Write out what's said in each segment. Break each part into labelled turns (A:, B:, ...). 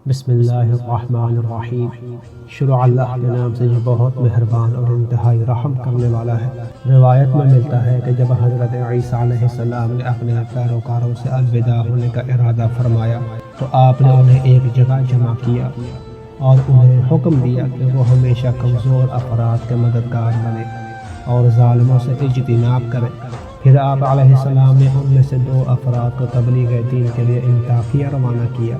A: بسم اللہ الرحمن الرحیم۔ شروع اللہ کے نام سے جو بہت مہربان اور انتہائی رحم کرنے والا ہے۔ روایت میں ملتا ہے کہ جب حضرت عیسیٰ علیہ السلام نے اپنے پیروکاروں سے الوداع ہونے کا ارادہ فرمایا تو آپ نے انہیں ایک جگہ جمع کیا اور انہیں حکم دیا کہ وہ ہمیشہ کمزور افراد کے مددگار بنے اور ظالموں سے اجتناب کریں۔ پھر آپ علیہ السلام نے ان میں سے 2 افراد کو تبلیغ دین کے لیے انطاکیہ روانہ کیا۔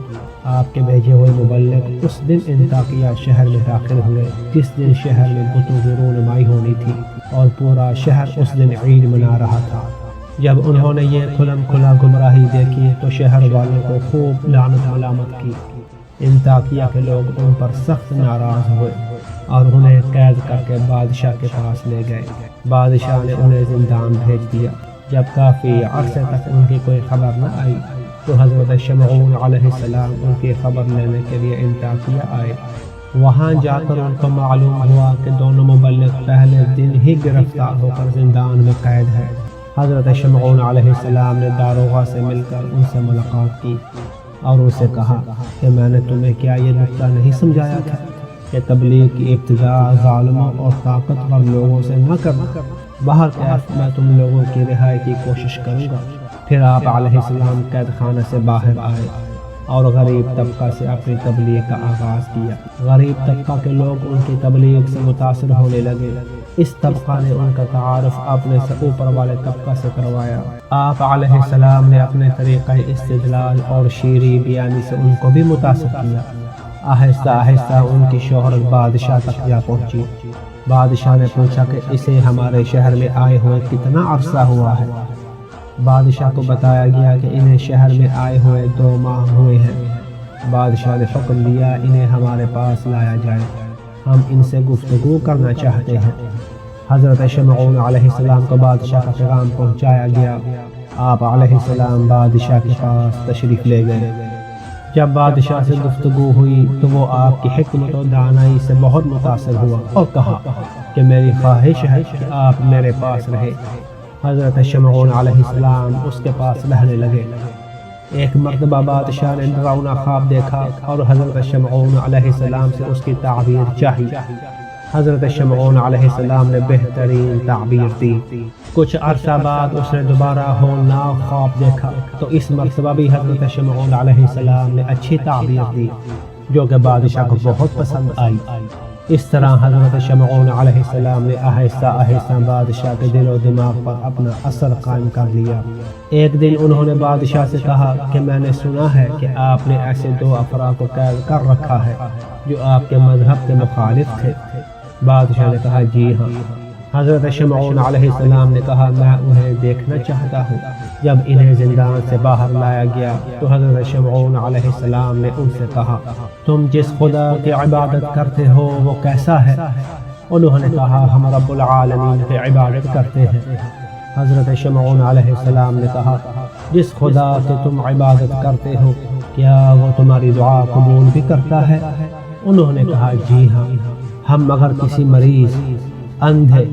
A: آپ کے بھیجے ہوئے مبلغ اس دن انطاکیہ شہر میں داخل ہوئے جس دن شہر میں بتوں کی رونمائی ہونی تھی اور پورا شہر اس دن عید منا رہا تھا۔ جب انہوں نے یہ کھلم کھلا گمراہی دیکھی تو شہر والوں کو خوب لعنت ملامت کی۔ انطاکیہ کے لوگ ان پر سخت ناراض ہوئے اور انہیں قید کر کے بادشاہ کے پاس لے گئے۔ بادشاہ نے انہیں زندان بھیج دیا۔ جب کافی عرصے تک ان کی کوئی خبر نہ آئی تو حضرت شمعون علیہ السلام ان کی خبر لینے کے لیے انطاکیہ آئے۔ وہاں جا کر ان کو معلوم ہوا کہ دونوں مبلغ پہلے دن ہی گرفتار ہو کر زندان میں قید ہے۔ حضرت شمعون علیہ السلام نے داروغہ سے مل کر ان سے ملاقات کی اور ان سے کہا کہ میں نے تمہیں کیا یہ نکتہ نہیں سمجھایا تھا کہ تبلیغ کی ابتدا ظالموں اور طاقتور لوگوں سے نہ کرنا؟ باہر کیف میں تم لوگوں کی رہائی کی کوشش کروں گا۔ پھر آپ علیہ السلام قید خانہ سے باہر آئے اور غریب طبقہ سے اپنی تبلیغ کا آغاز کیا۔ غریب طبقہ کے لوگ ان کی تبلیغ سے متاثر ہونے لگے۔ اس طبقہ نے ان کا تعارف اپنے سے اوپر والے طبقہ سے کروایا۔ آپ علیہ السلام نے اپنے طریقہ استدلال اور شیریں بیانی سے ان کو بھی متاثر کیا۔ آہستہ آہستہ ان کی شہرت بادشاہ تک جا پہنچی۔ بادشاہ نے پوچھا کہ اسے ہمارے شہر میں آئے ہوئے کتنا عرصہ ہوا ہے؟ بادشاہ کو بتایا گیا کہ انہیں شہر میں آئے ہوئے 2 ماہ ہوئے ہیں۔ بادشاہ نے حکم دیا انہیں ہمارے پاس لایا جائے، ہم ان سے گفتگو کرنا چاہتے ہیں۔ حضرت شمعون علیہ السلام کو بادشاہ کا پیغام پہنچایا گیا۔ آپ علیہ السلام بادشاہ کے پاس تشریف لے گئے۔ جب بادشاہ سے گفتگو ہوئی تو وہ آپ کی حکمت و دانائی سے بہت متاثر ہوا اور کہا کہ میری خواہش ہے کہ آپ میرے پاس رہے۔ حضرت شمعون علیہ السلام اس کے پاس رہنے لگے۔ ایک مرتبہ بادشاہ نے ڈراؤنا خواب دیکھا اور حضرت شمعون علیہ السلام سے اس کی تعبیر چاہی۔ حضرت شمعون علیہ السلام نے بہترین تعبیر دی۔ کچھ عرصہ بعد اس نے دوبارہ ہولناک خواب دیکھا تو اس مرتبہ بھی حضرت شمعون علیہ السلام نے اچھی تعبیر دی جو کہ بادشاہ کو بہت پسند آئی۔ اس طرح حضرت شمعون علیہ السلام نے آہستہ آہستہ بادشاہ کے دل و دماغ پر اپنا اثر قائم کر لیا۔ ایک دن انہوں نے بادشاہ سے کہا کہ میں نے سنا ہے کہ آپ نے ایسے 2 افراد کو قید کر رکھا ہے جو آپ کے مذہب کے مخالف تھے۔ بادشاہ نے کہا جی ہاں۔ حضرت شمعون علیہ السلام نے کہا میں انہیں دیکھنا چاہتا ہوں۔ جب انہیں زندان سے باہر لایا گیا تو حضرت شمعون علیہ السلام نے ان سے کہا تم جس خدا کی عبادت کرتے ہو وہ کیسا ہے؟ انہوں نے کہا ہم رب العالمین کی عبادت کرتے ہیں۔ حضرت شمعون علیہ السلام نے کہا جس خدا کی تم عبادت کرتے ہو کیا وہ تمہاری دعا قبول بھی کرتا ہے؟ انہوں نے کہا جی ہاں، ہم اگر کسی مریض، اندھے،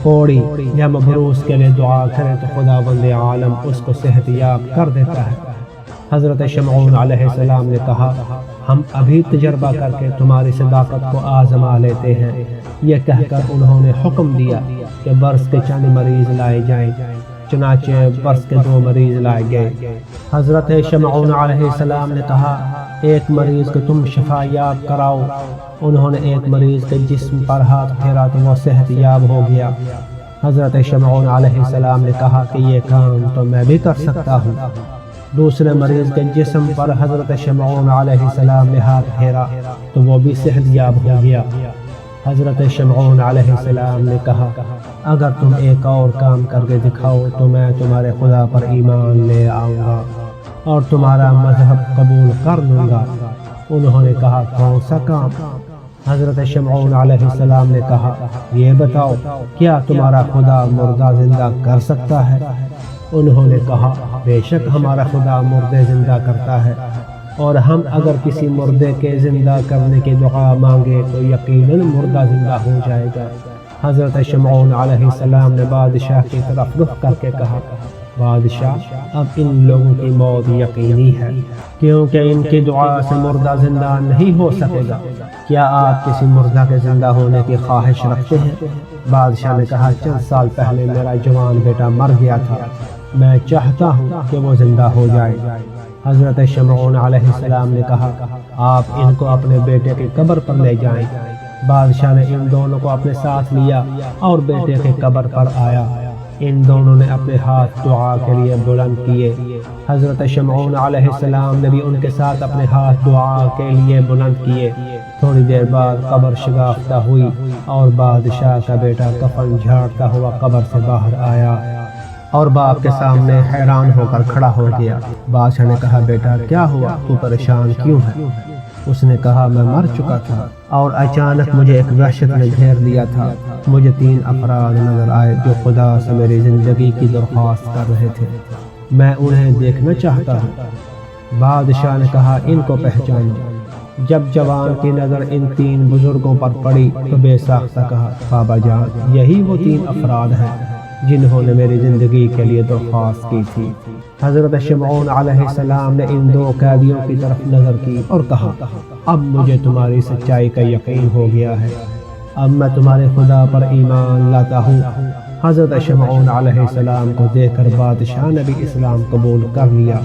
A: کوڑی یا مبروس کے لیے دعا کریں تو خدا بند عالم اس کو صحت یاب کر دیتا ہے۔ حضرت شمعون علیہ السلام نے کہا ہم ابھی تجربہ کر کے تمہاری صداقت کو آزما لیتے ہیں۔ یہ کہہ کر انہوں نے حکم دیا کہ برس کے چند مریض لائے جائیں۔ چنانچہ برس کے 2 مریض لائے گئے۔ حضرت شمعون علیہ السلام نے کہا ایک مریض کو تم شفا یاب کراؤ۔ انہوں نے ایک مریض کے جسم پر ہاتھ پھیرا تو وہ صحت یاب ہو گیا۔ حضرت شمعون علیہ السلام نے کہا کہ یہ کام تو میں بھی کر سکتا ہوں۔ دوسرے مریض کے جسم پر حضرت شمعون علیہ السلام نے ہاتھ پھیرا تو وہ بھی صحت یاب ہو گیا۔ حضرت شمعون علیہ السلام نے کہا اگر تم ایک اور کام کر کے دکھاؤ تو میں تمہارے خدا پر ایمان لے آؤں گا اور تمہارا مذہب قبول کر لوں گا۔ انہوں نے کہا کون سا کام؟ حضرت شمعون علیہ السلام نے کہا یہ بتاؤ کیا تمہارا خدا مردہ زندہ کر سکتا ہے؟ انہوں نے کہا بے شک ہمارا خدا مردے زندہ کرتا ہے اور ہم اگر کسی مردے کے زندہ کرنے کی دعا مانگے تو یقیناً مردہ زندہ ہو جائے گا۔ حضرت شمعون علیہ السلام نے بادشاہ کی طرف رخ کر کے کہا بادشاہ اب ان لوگوں کی موت یقینی ہے، کیونکہ ان کی دعا سے مردہ زندہ نہیں ہو سکے گا۔ کیا آپ کسی مردہ کے زندہ ہونے کی خواہش رکھتے ہیں؟ بادشاہ نے کہا چند سال پہلے میرا جوان بیٹا مر گیا تھا، میں چاہتا ہوں کہ وہ زندہ ہو جائے۔ حضرت شمعون علیہ السلام نے کہا آپ ان کو اپنے بیٹے کی قبر پر لے جائیں۔ بادشاہ نے ان دونوں کو اپنے ساتھ لیا اور بیٹے کی قبر پر آیا۔ ان دونوں نے اپنے ہاتھ دعا کے لیے بلند کیے۔ حضرت شمعون علیہ السلام نے بھی ان کے ساتھ اپنے ہاتھ دعا کے لیے بلند کیے۔ تھوڑی دیر بعد قبر شگافتہ ہوئی اور بادشاہ کا بیٹا کفن جھاڑتا ہوا قبر سے باہر آیا اور باپ کے سامنے حیران ہو کر کھڑا ہو گیا۔ بادشاہ نے کہا بیٹا کیا ہوا، تو پریشان کیوں ہے؟ اس نے کہا میں مر چکا تھا اور اچانک مجھے ایک وحشت نے گھیر لیا تھا۔ مجھے 3 افراد نظر آئے جو خدا سے میری زندگی کی درخواست کر رہے تھے، میں انہیں دیکھنا چاہتا ہوں۔ بادشاہ نے کہا ان کو پہچانو۔ جب جوان کی نظر ان 3 بزرگوں پر پڑی تو بے ساختہ کہا بابا جان یہی وہ 3 افراد ہیں جنہوں نے میری زندگی کے لیے درخواست کی تھی۔ حضرت شمعون علیہ السلام نے ان 2 قیدیوں کی طرف نظر کی اور کہا اب مجھے تمہاری سچائی کا یقین ہو گیا ہے، اب میں تمہارے خدا پر ایمان لاتا ہوں۔ حضرت شمعون علیہ السلام کو دیکھ کر بادشاہ نے بھی اسلام قبول کر لیا۔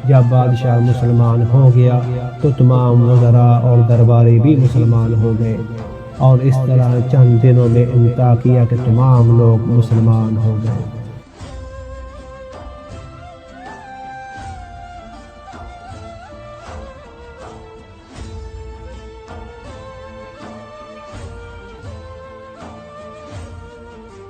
A: جب بادشاہ مسلمان ہو گیا تو تمام وزراء اور درباری بھی مسلمان ہو گئے، اور اس طرح چند دنوں میں انتہا کیا کہ تمام لوگ مسلمان ہو گئے۔